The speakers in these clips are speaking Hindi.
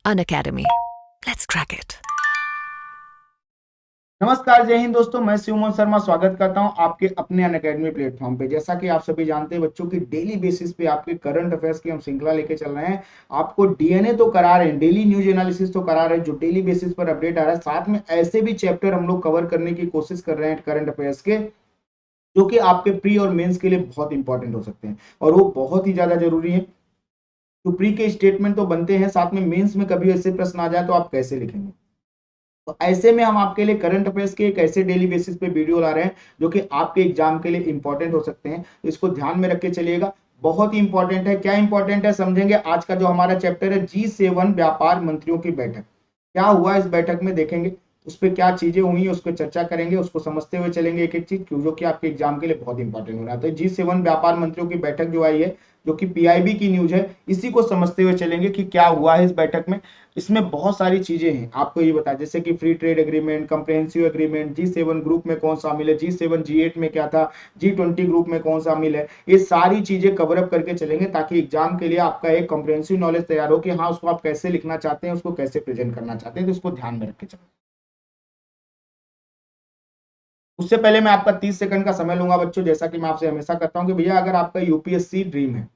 Unacademy. Let's crack it. नमस्कार, जय हिंद दोस्तों। मैं शिवमोहन शर्मा स्वागत करता हूं आपके अपने अनअकैडमी प्लेटफॉर्म पे। जैसा कि आप सभी जानते हैं, बच्चों की डेली बेसिस पे आपके करंट अफेयर्स की हम श्रृंखला लेके चल रहे हैं। आपको डीएनए तो करा रहे हैं, डेली न्यूज एनालिसिस तो करा रहे हैं, जो डेली बेसिस पर अपडेट आ रहा है। साथ में ऐसे भी चैप्टर हम लोग कवर करने की कोशिश कर रहे हैं करंट अफेयर्स के, जो कि आपके प्री और मेंस के लिए बहुत इंपॉर्टेंट हो सकते हैं, और वो बहुत ही ज्यादा जरूरी है। तो प्री के स्टेटमेंट तो बनते हैं, साथ में मेंस में कभी ऐसे प्रश्न आ जाए तो आप कैसे लिखेंगे। तो ऐसे में हम आपके लिए करंट अफेयर्स के एक ऐसे डेली बेसिस पे वीडियो ला रहे हैं जो कि आपके एग्जाम के लिए इंपॉर्टेंट हो सकते हैं। तो इसको ध्यान में रख के चलिएगा, बहुत ही इंपॉर्टेंट है। क्या इंपॉर्टेंट है समझेंगे। आज का जो हमारा चैप्टर है G7 व्यापार मंत्रियों की बैठक, क्या हुआ इस बैठक में देखेंगे, उस पर क्या चीजें हुई उस पर चर्चा करेंगे, उसको समझते हुए चलेंगे एक एक चीज, क्यों, जो कि आपके एग्जाम के लिए बहुत इंपॉर्टेंट हो रहा है। तो G7 व्यापार मंत्रियों की बैठक जो आई है, जो कि पीआईबी की न्यूज है, इसी को समझते हुए चलेंगे कि क्या हुआ है इस बैठक में। इसमें बहुत सारी चीजें हैं, आपको ये बता, जैसे कि free trade agreement, comprehensive agreement, G7 group में कौन शामिल है, G7 G8 में क्या था, G20 ग्रुप में कौन शामिल है, ये सारी चीजें कवर अप करके चलेंगे, ताकि एग्जाम के लिए आपका एक कंप्रेहेंसिव नॉलेज तैयार हो कि हाँ, उसको आप कैसे लिखना चाहते हैं, उसको कैसे प्रेजेंट करना चाहते हैं। तो इसको ध्यान में रख के चलें। उससे पहले मैं आपका 30 सेकंड का समय लूंगा बच्चों, जैसा कि मैं आपसे हमेशा करता हूं कि भैया, अगर आपका यूपीएससी ड्रीम है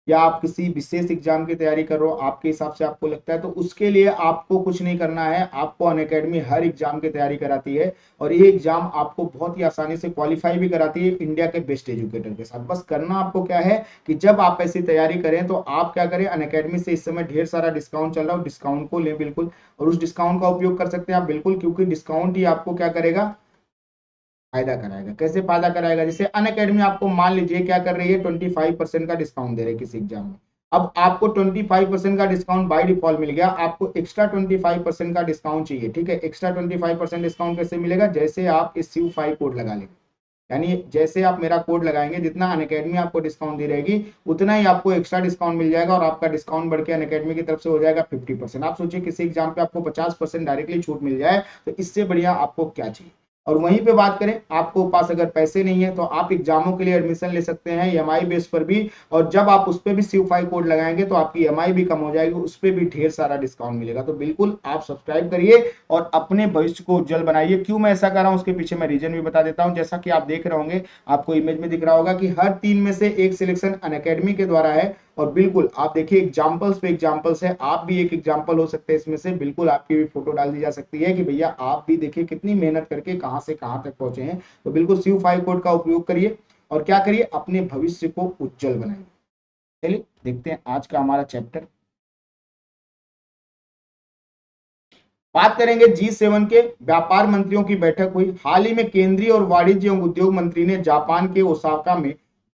या आप किसी विशेष एग्जाम की तैयारी कर रहे हो, आपके हिसाब से आपको लगता है, तो उसके लिए आपको कुछ नहीं करना है। आपको अनअकैडमी हर एग्जाम की तैयारी कराती है, और ये एग्जाम आपको बहुत ही आसानी से क्वालिफाई भी कराती है इंडिया के बेस्ट एजुकेटर के साथ। बस करना आपको क्या है कि जब आप ऐसी तैयारी करें तो आप क्या करें, अनअकैडमी से इस समय ढेर सारा डिस्काउंट चल रहा है, डिस्काउंट को लें बिल्कुल, और उस डिस्काउंट का उपयोग कर सकते हैं आप बिल्कुल, क्योंकि डिस्काउंट ही आपको क्या करेगा, फायदा कराएगा। कैसे फायदा कराएगा, जैसे अनअकैडमी आपको मान लीजिए क्या कर रही है, 25% का डिस्काउंट दे रही है किसी एग्जाम में। अब आपको 25% का डिस्काउंट बाय डिफॉल्ट मिल गया, आपको एक्स्ट्रा 25% का डिस्काउंट चाहिए। ठीक है, एक्स्ट्रा 25% डिस्काउंट कैसे मिलेगा, जैसे आप इस CU5 कोड लगा लेंगे, यानी जैसे आप मेरा कोड लगाएंगे, जितना अनअकैडमी आपको डिस्काउंट दे रहेगी, उतना ही आपको एक्स्ट्रा डिस्काउंट मिल जाएगा, और आपका डिस्काउंट बढ़ के अनअकैडमी की तरफ से हो जाएगा 50%। आप सोचिए किसी एग्जाम पे आपको 50% डायरेक्टली छूट मिल जाए, तो इससे बढ़िया आपको क्या चाहिए। और वहीं पे बात करें, आपको पास अगर पैसे नहीं है तो आप एग्जामों के लिए एडमिशन ले सकते हैं EMI बेस पर भी, और जब आप उस पर भी CU5 कोड लगाएंगे तो आपकी EMI भी कम हो जाएगी, उस पर भी ढेर सारा डिस्काउंट मिलेगा। तो बिल्कुल आप सब्सक्राइब करिए और अपने भविष्य को उज्जवल बनाइए। क्यों मैं ऐसा कर रहा हूं, उसके पीछे मैं रीजन भी बता देता हूं। जैसा कि आप देख रहे होंगे, आपको इमेज में दिख रहा होगा कि हर 3 में से एक सिलेक्शन अनअकैडमी के द्वारा है, और बिल्कुल आप देखिए एग्जाम्पल्स पे एग्जाम्पल्स है, आप भी एक एग्जाम्पल हो सकते हैं इसमें से। बिल्कुल आपकी भी फोटो डाल दी जा सकती है कि भैया आप भी देखिए कितनी मेहनत करके कहां से कहां तक पहुंचे हैं। तो बिल्कुल CU5 कोड का उपयोग करिए, और क्या करिए, अपने भविष्य को उज्जवल बनाइए। चलिए देखते हैं आज का हमारा चैप्टर। बात करेंगे G7 के व्यापार मंत्रियों की बैठक हुई हाल ही में। केंद्रीय और वाणिज्य एवं उद्योग मंत्री ने जापान के ओसाका में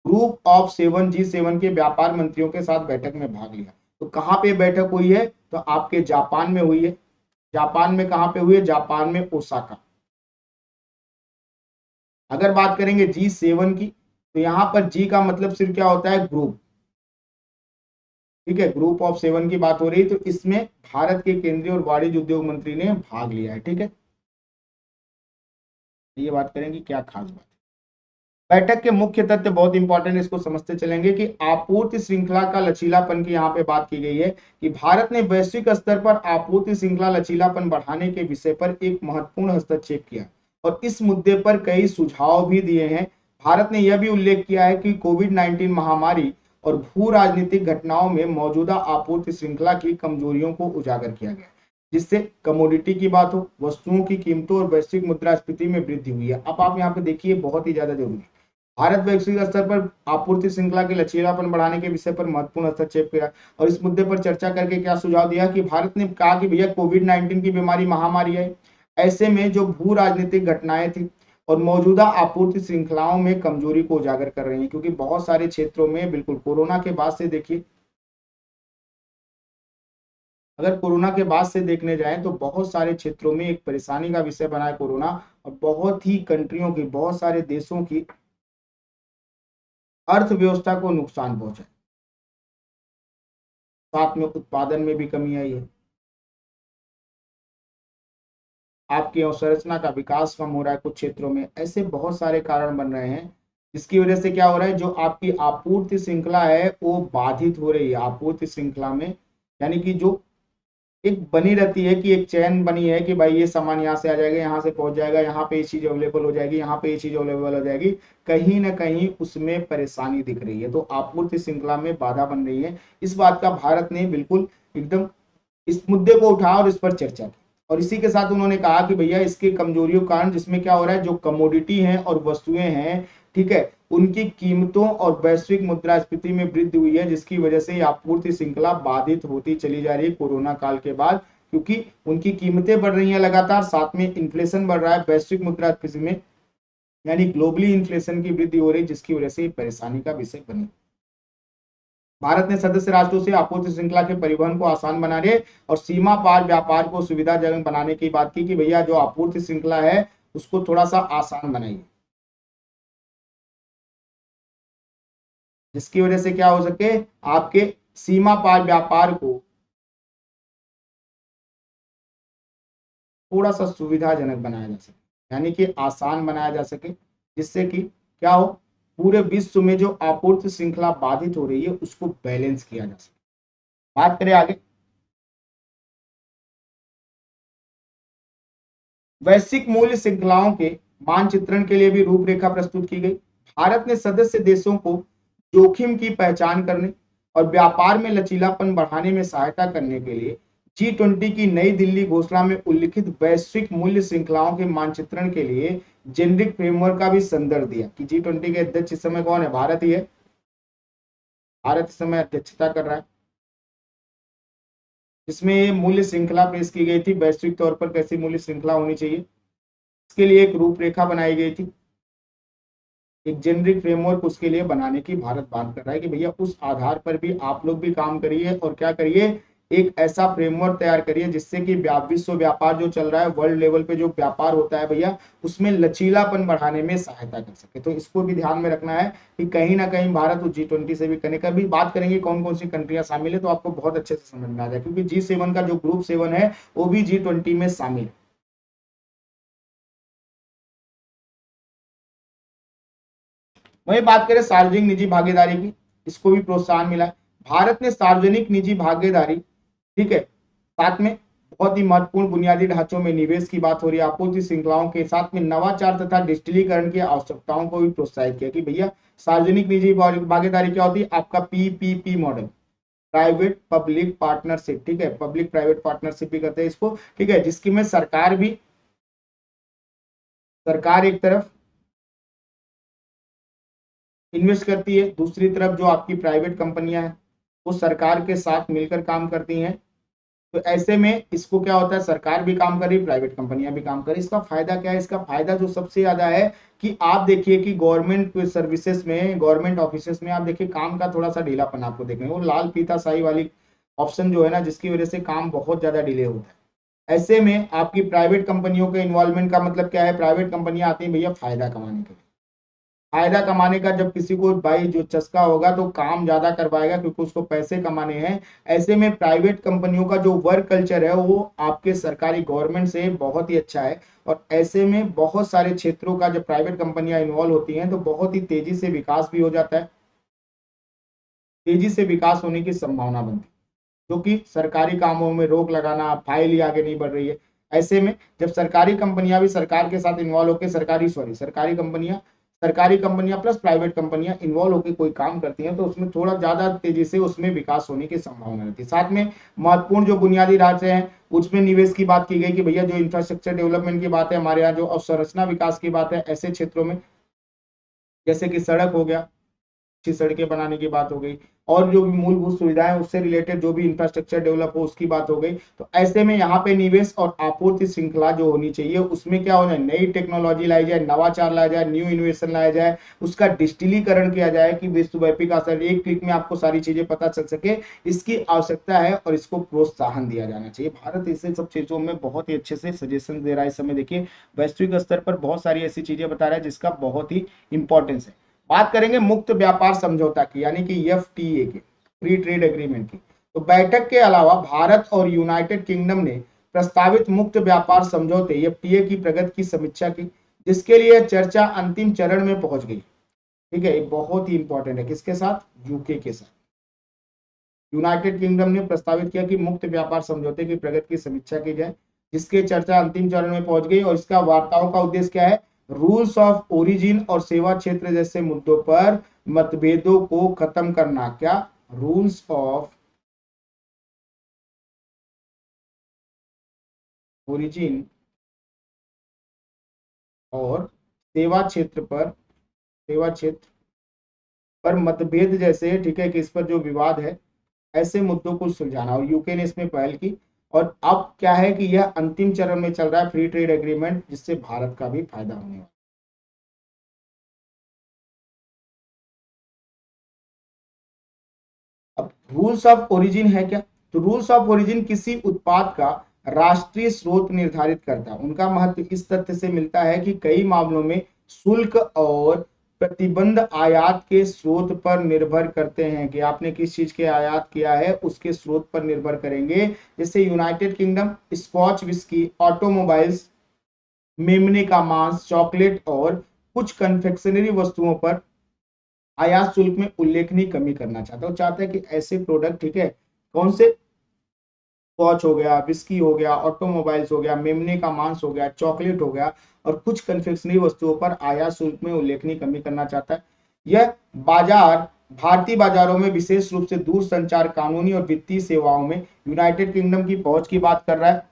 ग्रुप ऑफ 7 G7 के व्यापार मंत्रियों के साथ बैठक में भाग लिया। तो कहां पे बैठक हुई है, तो आपके जापान में हुई है। जापान में कहां पे हुई है, जापान में ओसाका। अगर बात करेंगे G7 की, तो यहां पर जी का मतलब सिर्फ क्या होता है, ग्रुप। ठीक है, ग्रुप ऑफ 7 की बात हो रही है, तो इसमें भारत के केंद्रीय और वाणिज्य उद्योग मंत्री ने भाग लिया है। ठीक है, ये बात करेंगे क्या खास बात। बैठक के मुख्य तथ्य बहुत इंपॉर्टेंट, इसको समझते चलेंगे कि आपूर्ति श्रृंखला का लचीलापन की यहाँ पे बात की गई है, कि भारत ने वैश्विक स्तर पर आपूर्ति श्रृंखला लचीलापन बढ़ाने के विषय पर एक महत्वपूर्ण हस्तक्षेप किया, और इस मुद्दे पर कई सुझाव भी दिए हैं। भारत ने यह भी उल्लेख किया है कि कोविड-19 महामारी और भू राजनीतिक घटनाओं में मौजूदा आपूर्ति श्रृंखला की कमजोरियों को उजागर किया गया, जिससे कमोडिटी की बात हो, वस्तुओं की कीमतों और वैश्विक मुद्रास्फीति में वृद्धि हुई है। अब आप यहाँ पे देखिए, बहुत ही ज्यादा जरूरी, भारत वैश्विक स्तर पर आपूर्ति श्रृंखला के लचीलापन बढ़ाने के विषय पर महत्वपूर्ण हस्तक्षेप किया, और इस मुद्दे पर चर्चा करके क्या सुझाव दिया कि भारत ने कहा कि भैया कोविड-19 की बीमारी महामारी है, ऐसे में जो भू राजनीतिक घटनाएं थी और मौजूदा आपूर्ति श्रृंखलाओं में कमजोरी को उजागर कर रही है, क्योंकि बहुत सारे क्षेत्रों में, बिल्कुल कोरोना के बाद से देखिए, अगर कोरोना के बाद से देखने जाएं तो बहुत सारे क्षेत्रों में एक परेशानी का विषय बना है कोरोना, और बहुत ही कंट्रियों की, बहुत सारे देशों की अर्थव्यवस्था को नुकसान पहुंचा, साथ में उत्पादन में भी कमी आई है, आपकी अवसंरचना का विकास कम हो रहा है कुछ क्षेत्रों में। ऐसे बहुत सारे कारण बन रहे हैं, जिसकी वजह से क्या हो रहा है, जो आपकी आपूर्ति श्रृंखला है वो बाधित हो रही है। आपूर्ति श्रृंखला में, यानी कि जो एक बनी रहती है कि एक चैन बनी है कि भाई ये सामान यहाँ से आ जाएगा, यहाँ से पहुंच जाएगा, यहाँ पे ये चीज अवेलेबल हो जाएगी, यहाँ पे ये चीज अवेलेबल हो जाएगी, कहीं ना कहीं उसमें परेशानी दिख रही है, तो आपूर्ति श्रृंखला में बाधा बन रही है। इस बात का भारत ने बिल्कुल एकदम इस मुद्दे को उठाया और इस पर चर्चा की, और इसी के साथ उन्होंने कहा कि भैया इसके कमजोरियों के कारण जिसमें क्या हो रहा है, जो कमोडिटी हैं और वस्तुएं हैं, ठीक है, उनकी कीमतों और वैश्विक मुद्रास्फीति में वृद्धि हुई है, जिसकी वजह से आपूर्ति श्रृंखला बाधित होती चली जा रही है कोरोना काल के बाद, क्योंकि उनकी कीमतें बढ़ रही हैं लगातार, साथ में इन्फ्लेशन बढ़ रहा है वैश्विक मुद्रास्फीति में, यानी ग्लोबली इन्फ्लेशन की वृद्धि हो रही है, जिसकी वजह से परेशानी का विषय बनी। भारत ने सदस्य राष्ट्रों से आपूर्ति श्रृंखला के परिवहन को आसान बनाने और सीमा पार व्यापार को सुविधाजनक बनाने की बात की कि भैया जो आपूर्ति श्रृंखला है उसको थोड़ा सा आसान बनाइए, जिसकी वजह से क्या हो सके, आपके सीमा पार व्यापार को थोड़ा सा सुविधाजनक बनाया जा सके, यानी कि आसान बनाया जा सके, जिससे कि क्या हो, पूरे विश्व में जो आपूर्ति श्रृंखला बाधित हो रही है उसको बैलेंस किया जा सके। बात करें आगे, वैश्विक मूल्य श्रृंखलाओं के मानचित्रण के लिए भी रूपरेखा प्रस्तुत की गई। भारत ने सदस्य देशों को जोखिम की पहचान करने और व्यापार में लचीलापन बढ़ाने में सहायता करने के लिए G20 की नई दिल्ली घोषणा में उल्लिखित वैश्विक मूल्य श्रृंखलाओं के मानचित्रण के लिए जेनेरिक फ्रेमवर्क का भी संदर्भ दिया कि G20 के अध्यक्ष इस समय कौन है, भारत ही है। भारत इस समय अध्यक्षता कर रहा है, जिसमें ये मूल्य श्रृंखला पेश की गई थी, वैश्विक तौर पर कैसी मूल्य श्रृंखला होनी चाहिए, इसके लिए एक रूपरेखा बनाई गई थी, एक जेनरिक फ्रेमवर्क उसके लिए बनाने की भारत बात कर रहा है कि भैया उस आधार पर भी आप लोग भी काम करिए और क्या करिए, एक ऐसा फ्रेमवर्क तैयार करिए जिससे कि विश्व व्यापार जो चल रहा है, वर्ल्ड लेवल पे जो व्यापार होता है भैया, उसमें लचीलापन बढ़ाने में सहायता कर सके। तो इसको भी ध्यान में रखना है कि कहीं ना कहीं भारत उस G20 से भी करने का भी बात करेंगे, कौन कौन सी कंट्रियां शामिल है, तो आपको बहुत अच्छे से समझ में आ जाए, क्योंकि G7 का जो ग्रुप 7 है वो भी G20 में शामिल है। वही बात करें सार्वजनिक निजी भागीदारी की, इसको भी प्रोत्साहन मिला है। भारत ने सार्वजनिक निजी भागीदारी, ठीक है, साथ में बहुत ही महत्वपूर्ण बुनियादी ढांचों में निवेश की बात हो रही है, आपूर्ति श्रृंखलाओं के साथ में नवाचार तथा डिजिटलीकरण की आवश्यकताओं को भी प्रोत्साहित किया कि भैया सार्वजनिक निजी भागीदारी क्या होती है, आपका PPP model, private public partnership, ठीक है, पब्लिक प्राइवेट पार्टनरशिप भी कहते हैं इसको, ठीक है, जिसकी में सरकार एक तरफ इन्वेस्ट करती है, दूसरी तरफ जो आपकी प्राइवेट कंपनियां हैं वो सरकार के साथ मिलकर काम करती हैं। तो ऐसे में इसको क्या होता है, सरकार भी काम कर रही, प्राइवेट कंपनियां भी काम कर रही। इसका फायदा क्या है, इसका फायदा जो सबसे ज्यादा है कि आप देखिए कि गवर्नमेंट सर्विसेज में, गवर्नमेंट ऑफिसेस में आप देखिए काम का थोड़ा सा ढीलापन आपको देखने, वो लाल फीता शाही वाली ऑप्शन जो है ना, जिसकी वजह से काम बहुत ज्यादा डिले होता है। ऐसे में आपकी प्राइवेट कंपनियों के इन्वॉल्वमेंट का मतलब क्या है, प्राइवेट कंपनियां आती हैं भैया फायदा कमाने के लिए, फायदा कमाने का जब किसी को भाई जो चस्का होगा तो काम ज्यादा करवाएगा क्योंकि उसको पैसे कमाने हैं। ऐसे में प्राइवेट कंपनियों का जो वर्क कल्चर है वो आपके सरकारी गवर्नमेंट से बहुत ही अच्छा है, और ऐसे में बहुत सारे क्षेत्रों का जब प्राइवेट कंपनियां इन्वॉल्व होती हैं तो बहुत ही तेजी से विकास भी हो जाता है, तेजी से विकास होने की संभावना बनती है, क्योंकि सरकारी कामों में रोक लगाना, फाइल ही आगे नहीं बढ़ रही है। ऐसे में जब सरकारी कंपनियां भी सरकार के साथ इन्वॉल्व होकर सरकारी कंपनियां प्लस प्राइवेट कंपनियां इन्वॉल्व होकर कोई काम करती हैं तो उसमें थोड़ा ज्यादा तेजी से उसमें विकास होने की संभावना रहती है। साथ में महत्वपूर्ण जो बुनियादी ढांचे हैं उसमें निवेश की बात की गई कि भैया जो इंफ्रास्ट्रक्चर डेवलपमेंट की बात है, हमारे यहाँ जो अवसंरचना विकास की बात है, ऐसे क्षेत्रों में जैसे कि सड़क हो गया, अच्छी सड़कें बनाने की बात हो गई, और जो भी मूलभूत सुविधाएं उससे रिलेटेड जो भी इंफ्रास्ट्रक्चर डेवलप हो उसकी बात हो गई। तो ऐसे में यहाँ पे निवेश और आपूर्ति श्रृंखला जो होनी चाहिए उसमें क्या होना है, नई टेक्नोलॉजी लाई जाए, नवाचार लाया जाए, न्यू इनोवेशन लाया जाए, उसका डिजिटलीकरण किया जाए कि विश्वव्यापी का असर, एक क्लिक में आपको सारी चीजें पता चल सके, इसकी आवश्यकता है और इसको प्रोत्साहन दिया जाना चाहिए। भारत इसे सब चीजों में बहुत ही अच्छे से सजेशन दे रहा है इस समय। देखिए वैश्विक स्तर पर बहुत सारी ऐसी चीजें बता रहा है जिसका बहुत ही इंपॉर्टेंस है। बात करेंगे मुक्त व्यापार समझौता की, यानी कि FTA की, फ्री ट्रेड एग्रीमेंट की। तो बैठक के अलावा भारत और यूनाइटेड किंगडम ने प्रस्तावित मुक्त व्यापार समझौते FTA की प्रगति की समीक्षा की, जिसके लिए चर्चा अंतिम चरण में पहुंच गई। ठीक है, ये बहुत ही इंपॉर्टेंट है, किसके साथ, यूके के साथ। यूनाइटेड किंगडम ने प्रस्तावित किया कि मुक्त व्यापार समझौते की प्रगति की समीक्षा की जाए, जिसके चर्चा अंतिम चरण में पहुंच गई और इसका वार्ताओं का उद्देश्य क्या है, रूल्स ऑफ ओरिजिन और सेवा क्षेत्र जैसे मुद्दों पर मतभेदों को खत्म करना। क्या? रूल्स ऑफ ओरिजिन और सेवा क्षेत्र पर मतभेद जैसे, ठीक है, कि इस पर जो विवाद है, ऐसे मुद्दों को सुलझाना, और यूके ने इसमें पहल की। और अब क्या है कि यह अंतिम चरण में चल रहा है फ्री ट्रेड एग्रीमेंट, जिससे भारत का भी फायदा होने वाला है। अब रूल्स ऑफ ओरिजिन है क्या? तो रूल्स ऑफ ओरिजिन किसी उत्पाद का राष्ट्रीय स्रोत निर्धारित करता है। उनका महत्व इस तथ्य से मिलता है कि कई मामलों में शुल्क और प्रतिबंध आयात के स्रोत पर निर्भर करते हैं, कि आपने किस चीज के आयात किया है उसके स्रोत पर निर्भर करेंगे। जैसे United Kingdom Scotch whisky, automobiles, मेमने का मांस, चॉकलेट और कुछ कन्फेक्शनरी वस्तुओं पर आयात शुल्क में उल्लेखनीय कमी करना चाहता है। चाहता है कि ऐसे प्रोडक्ट, ठीक है, कौन से, स्कॉच हो गया, विस्की हो गया, ऑटोमोबाइल्स हो गया, मेमने का मांस हो गया, चॉकलेट हो गया और कुछ कन्फेक्शनरी वस्तुओं पर आयात शुल्क में उल्लेखनीय कमी करना चाहता है। यह बाजार भारतीय बाजारों में विशेष रूप से दूर संचार, कानूनी और वित्तीय सेवाओं में यूनाइटेड किंगडम की पहुंच की बात कर रहा है,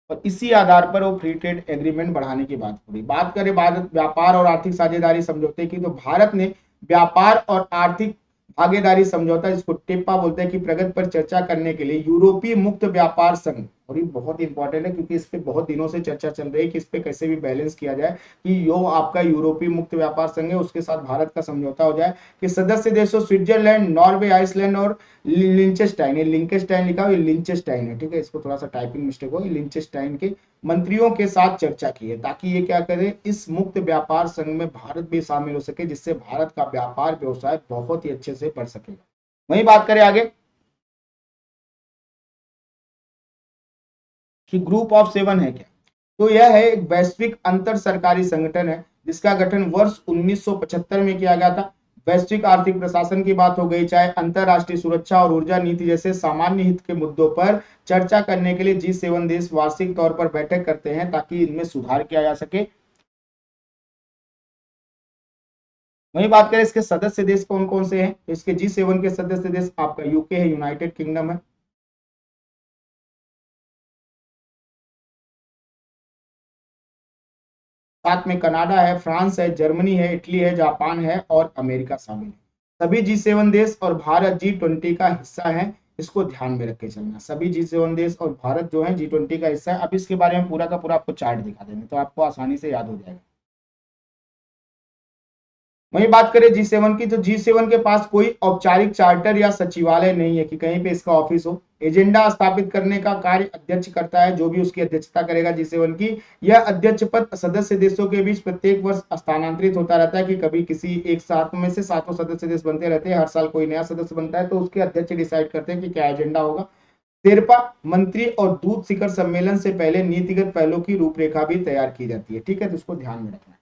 और इसी आधार पर वो फ्री ट्रेड एग्रीमेंट बढ़ाने की बात हो रही। बात करें भारत व्यापार और आर्थिक साझेदारी समझौते की, तो भारत ने व्यापार और आर्थिक भागीदारी समझौता, जिसको टेप्पा बोलते हैं, की प्रगति पर चर्चा करने के लिए यूरोपीय मुक्त व्यापार संघ, और ये बहुत इंपॉर्टेंट है क्योंकि इस पे बहुत दिनों से चर्चा चल रही है कि इस पे कैसे भी बैलेंस किया जाए कि यो आपका यूरोपीय मुक्त व्यापार संघ है उसके साथ भारत का समझौता हो जाए, कि सदस्य देशों स्विट्जरलैंड, नॉर्वे, आइसलैंड और लिंचेस्टाइन, ये लिंकेस्टाइन लिखा हुआ, लिंचेस्टाइन है, ठीक है, इसको थोड़ा सा टाइपिंग मिस्टेक हो, लिंचेस्टाइन के मंत्रियों के साथ चर्चा की है, ताकि ये क्या करे, इस मुक्त व्यापार संघ में भारत भी शामिल हो सके, जिससे भारत का व्यापार व्यवसाय बहुत ही अच्छे से बढ़ सकेगा। वही बात करें आगे कि ग्रुप ऑफ सेवन है क्या, तो यह है एक वैश्विक अंतर सरकारी संगठन है जिसका गठन वर्ष 1975 में किया गया था। वैश्विक आर्थिक प्रशासन की बात हो गई, चाहे अंतरराष्ट्रीय सुरक्षा और ऊर्जा नीति जैसे सामान्य हित के मुद्दों पर चर्चा करने के लिए G7 देश वार्षिक तौर पर बैठक करते हैं ताकि इनमें सुधार किया जा सके। वही बात करें इसके सदस्य देश कौन कौन से हैं, इसके G7 के सदस्य देश आपका यूके है, यूनाइटेड किंगडम है, साथ में कनाडा है, फ्रांस है, जर्मनी है, इटली है, जापान है और अमेरिका शामिल है। सभी G7 देश और भारत G20 का हिस्सा है, इसको ध्यान में रख के चलना। सभी G7 देश और भारत जो है G20 का हिस्सा है। अब इसके बारे में पूरा का पूरा आपको चार्ट दिखा देंगे तो आपको आसानी से याद हो जाएगा। वही बात करें G7 की, तो G7 के पास कोई औपचारिक चार्टर या सचिवालय नहीं है कि कहीं पे इसका ऑफिस हो। एजेंडा स्थापित करने का कार्य अध्यक्ष करता है, जो भी उसकी अध्यक्षता करेगा G7 की। यह अध्यक्ष पद सदस्य देशों के बीच प्रत्येक वर्ष स्थानांतरित होता रहता है, कि कभी किसी एक साथ में से सातों सदस्य देश बनते रहते हैं, हर साल कोई नया सदस्य बनता है, तो उसके अध्यक्ष डिसाइड करते हैं कि क्या एजेंडा होगा। शेरपा मंत्री और दूत शिखर सम्मेलन से पहले नीतिगत पहलों की रूपरेखा भी तैयार की जाती है, ठीक है, तो इसको ध्यान में रखना है।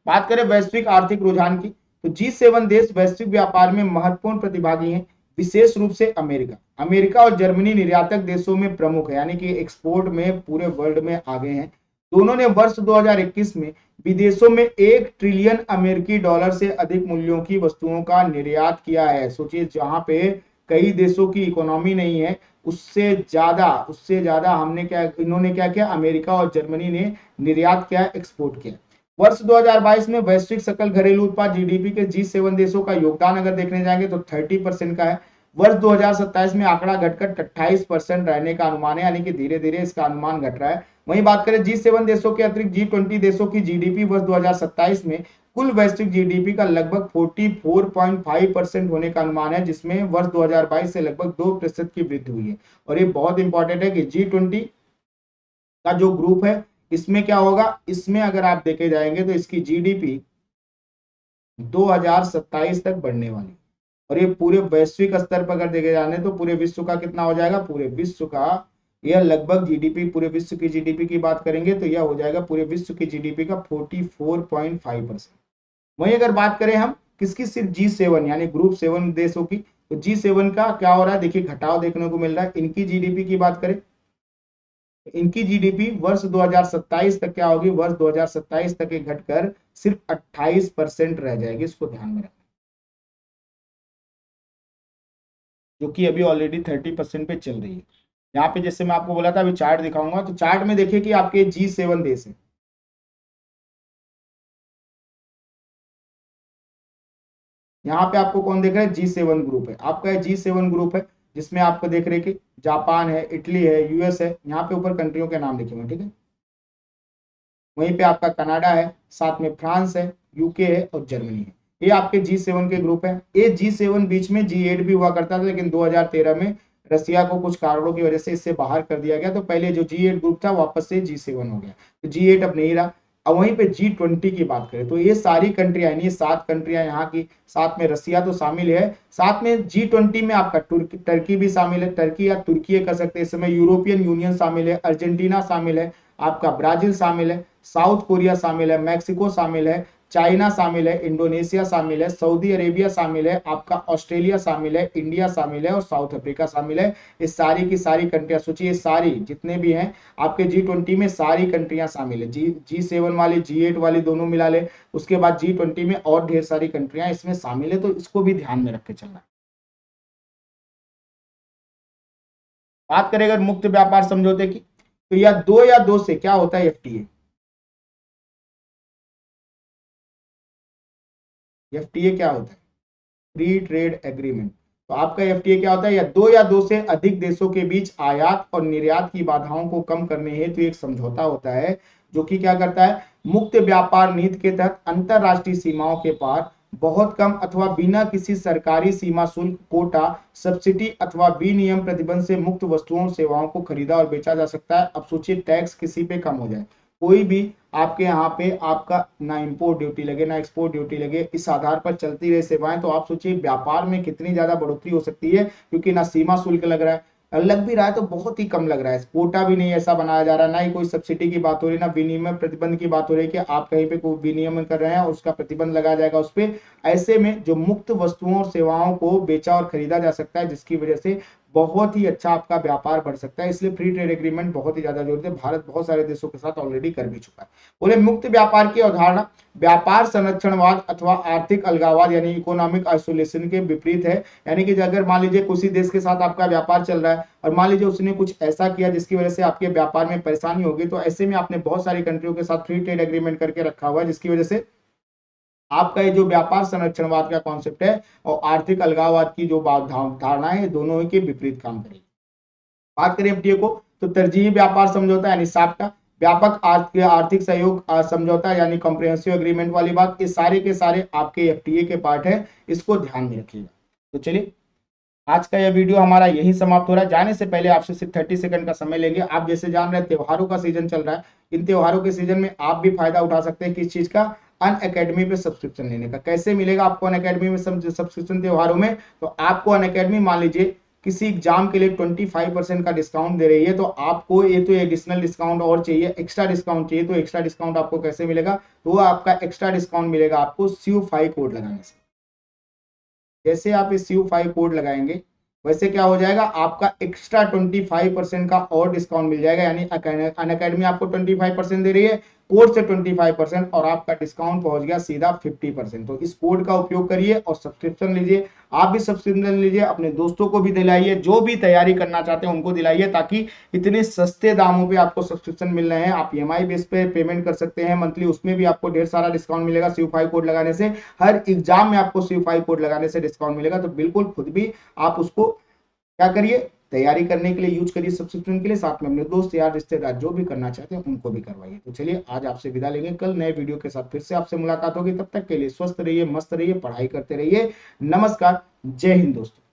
बात करें वैश्विक आर्थिक रुझान की, तो G7 देश वैश्विक व्यापार में महत्वपूर्ण प्रतिभागी हैं, विशेष रूप से अमेरिका। अमेरिका और जर्मनी निर्यातक देशों में प्रमुख है, यानी कि एक्सपोर्ट में पूरे वर्ल्ड में आगे हैं। दोनों ने वर्ष 2021 में विदेशों में 1 ट्रिलियन अमेरिकी डॉलर से अधिक मूल्यों की वस्तुओं का निर्यात किया है। सोचिए, जहां पे कई देशों की इकोनॉमी नहीं है, उससे ज्यादा हमने क्या, इन्होंने क्या किया, अमेरिका और जर्मनी ने निर्यात किया, एक्सपोर्ट किया। वर्ष 2022 में वैश्विक सकल घरेलू उत्पाद जीडीपी के G7 देशों का योगदान अगर देखने जाएंगे तो 30% का है। वर्ष 2027 में आंकड़ा घटकर 28% रहने का अनुमान है, यानी कि धीरे धीरे इसका अनुमान घट रहा है। वहीं बात करें G7 देशों के अतिरिक्त G20 देशों की जीडीपी वर्ष 2027 में कुल वैश्विक जीडीपी का लगभग 44.5% होने का अनुमान है, जिसमें वर्ष 2022 से लगभग 2% की वृद्धि हुई है। और ये बहुत इंपॉर्टेंट है कि G20 का जो ग्रुप है, इसमें क्या होगा, इसमें अगर आप देखे जाएंगे तो इसकी जीडीपी 2027 तक बढ़ने वाली, और ये पूरे वैश्विक स्तर पर अगर देखे जाने तो पूरे विश्व का कितना हो जाएगा, पूरे विश्व का यह लगभग जीडीपी, पूरे विश्व की जीडीपी की बात करेंगे तो यह हो जाएगा पूरे विश्व की जीडीपी का 44.5%। वहीं अगर बात करें हम किसकी, सिर्फ G7 यानी ग्रुप 7 देशों की, तो G7 का क्या हो रहा है, देखिए घटाव देखने को मिल रहा है। इनकी जीडीपी की बात करें, इनकी जीडीपी वर्ष 2027 तक क्या होगी, वर्ष 2027 तक घटकर सिर्फ 28% रह जाएगी। इसको ध्यान में रखना, जो कि अभी ऑलरेडी 30% पे चल रही है। यहाँ पे जैसे मैं आपको बोला था, अभी चार्ट दिखाऊंगा, तो चार्ट में देखिए कि आपके G7 देश है। यहाँ पे आपको कौन देख रहा है, G7 ग्रुप है, आपका G7 ग्रुप है, जिसमें आपको देख रहे कि जापान है, इटली है, यूएस है, यहाँ पे ऊपर कंट्रियों के नाम लिखे हुए, ठीक है। वहीं पे आपका कनाडा है, साथ में फ्रांस है, यूके है और जर्मनी है। ये आपके G7 के ग्रुप है। ये G7 बीच में G8 भी हुआ करता था, लेकिन 2013 में रसिया को कुछ कारणों की वजह से इससे बाहर कर दिया गया, तो पहले जो G8 ग्रुप था वापस से G7 हो गया, तो G8 अब नहीं रहा। अब वहीं पे G20 की बात करें तो ये सारी कंट्रियां, यानी 7 कंट्रियां यहाँ की, साथ में रसिया तो शामिल है, साथ में G20 में आपका टर्की भी शामिल है, टर्की या तुर्की कह सकते हैं इस समय, यूरोपियन यूनियन शामिल है, अर्जेंटीना शामिल है, आपका ब्राजील शामिल है, साउथ कोरिया शामिल है, मैक्सिको शामिल है, चाइना शामिल है, इंडोनेशिया शामिल है, सऊदी अरेबिया शामिल है, आपका ऑस्ट्रेलिया शामिल है, इंडिया शामिल है और साउथ अफ्रीका शामिल है। इस सारी की सारी कंट्रियां सोचिए, सारी जितने भी हैं आपके G20 में सारी कंट्रियां शामिल है। G7 वाली, G8 वाली दोनों मिला ले, उसके बाद G20 में और ढेर सारी कंट्रियां इसमें शामिल है, तो इसको भी ध्यान में रख के चलना। बात करें अगर मुक्त व्यापार समझौते की, तो या दो से क्या होता है, FTA। FTA क्या होता है, फ्री ट्रेड एग्रीमेंट। तो आपका FTA क्या होता है, या दो से अधिक देशों के बीच आयात और निर्यात की बाधाओं को कम करने हेतु एक समझौता होता है, जो कि क्या करता है, मुक्त व्यापार नीति के तहत अंतरराष्ट्रीय सीमाओं के पार बहुत कम अथवा बिना किसी सरकारी सीमा शुल्क, कोटा, सब्सिडी अथवा विनियम प्रतिबंध से मुक्त वस्तुओं सेवाओं को खरीदा और बेचा जा सकता है। अब सोचिए टैक्स किसी पे कम हो जाए, कोई भी आपके यहाँ पे आपका ना इंपोर्ट ड्यूटी लगे ना एक्सपोर्ट ड्यूटी लगे, इस आधार पर चलती रहे सेवाएं, तो आप सोचिए व्यापार में कितनी ज्यादा बढ़ोतरी हो सकती है, क्योंकि ना सीमा शुल्क लग रहा है, लग भी रहा है तो बहुत ही कम लग रहा है, कोटा भी नहीं ऐसा बनाया जा रहा, ना ही कोई सब्सिडी की बात हो रही, ना विनिमय प्रतिबंध की बात हो रही है कि आप कहीं पे कोई विनियमन कर रहे हैं और उसका प्रतिबंध लगाया जाएगा उस पर। ऐसे में जो मुक्त वस्तुओं और सेवाओं को बेचा और खरीदा जा सकता है, जिसकी वजह से बहुत ही अच्छा आपका व्यापार बढ़ सकता है, इसलिए फ्री ट्रेड एग्रीमेंट बहुत ही ज्यादा जरूरत है। भारत बहुत सारे देशों के साथ ऑलरेडी कर भी चुका है। बोले मुक्त व्यापार की अवधारणा व्यापार संरक्षणवाद अथवा आर्थिक अलगाववाद यानी इकोनॉमिक आइसोलेशन के विपरीत है। यानी कि अगर मान लीजिए किसी देश के साथ आपका व्यापार चल रहा है और मान लीजिए उसने कुछ ऐसा किया जिसकी वजह से आपके व्यापार में परेशानी होगी, तो ऐसे में आपने बहुत सारी कंट्रियों के साथ फ्री ट्रेड एग्रीमेंट करके रखा हुआ है, जिसकी वजह से आपका ये जो व्यापार संरक्षणवाद का कॉन्सेप्ट है और आर्थिक अलगाववाद की जो धारणा है, दोनों के विपरीत काम करेगी। बात करें FTA को, तो तरजीही व्यापार समझौता यानी साफ्टा, व्यापक आर्थिक सहयोग समझौता यानी कॉम्प्रिहेंसिव एग्रीमेंट वाली बात, ये सारे के सारे आपके FTA के पार्ट है, इसको ध्यान में रखिएगा। तो चलिए आज का यह वीडियो हमारा यही समाप्त हो रहा है। जाने से पहले आपसे सिर्फ 30 सेकंड का समय लेंगे। आप जैसे जान रहे हैं त्योहारों का सीजन चल रहा है, इन त्योहारों के सीजन में आप भी फायदा उठा सकते हैं किस चीज का, अनअकैडमी पे सब्सक्रिप्शन लेने का। कैसे मिलेगा आपको अनअकैडमी में सब्सक्रिप्शन त्योहारों में, तो आपको अनअकैडमी मान लीजिए किसी एग्जाम के लिए 25% का डिस्काउंट दे रही है, तो आपको ये तो एडिशनल डिस्काउंट और चाहिए, एक्स्ट्रा डिस्काउंट चाहिए, तो एक्स्ट्रा डिस्काउंट आपको कैसे मिलेगा, तो आपका एक्स्ट्रा डिस्काउंट मिलेगा आपको CU5 कोड लगाने से। जैसे आप इस CU5 कोड लगाएंगे वैसे क्या हो जाएगा, आपका एक्स्ट्रा 25% का और डिस्काउंट मिल जाएगा। यानी अनअकैडमी आपको 25% दे रही है, कोड से 25%, और आपका डिस्काउंट पहुंच गया सीधा 50%। तो इस कोड का उपयोग करिए और सब्सक्रिप्शन लीजिए। आप भी सब्सक्रिप्शन लीजिए, अपने दोस्तों को भी दिलाइए, जो भी तैयारी करना चाहते हैं उनको दिलाइए, ताकि इतने सस्ते दामों पे आपको सब्सक्रिप्शन मिल रहे हैं। आप EMI बेस पे पेमेंट कर सकते हैं मंथली, उसमें भी आपको ढेर सारा डिस्काउंट मिलेगा CU5 कोड लगाने से। हर एग्जाम में आपको CU5 कोड लगाने से डिस्काउंट मिलेगा, तो बिल्कुल खुद भी आप उसको क्या करिए, तैयारी करने के लिए यूज करिए सब्सक्रिप्शन के लिए, साथ में अपने दोस्त यार रिश्तेदार जो भी करना चाहते हैं उनको भी करवाइए। तो चलिए आज आपसे विदा लेंगे, कल नए वीडियो के साथ फिर से आपसे मुलाकात होगी। तब तक के लिए स्वस्थ रहिए, मस्त रहिए, पढ़ाई करते रहिए। नमस्कार, जय हिंद दोस्तों।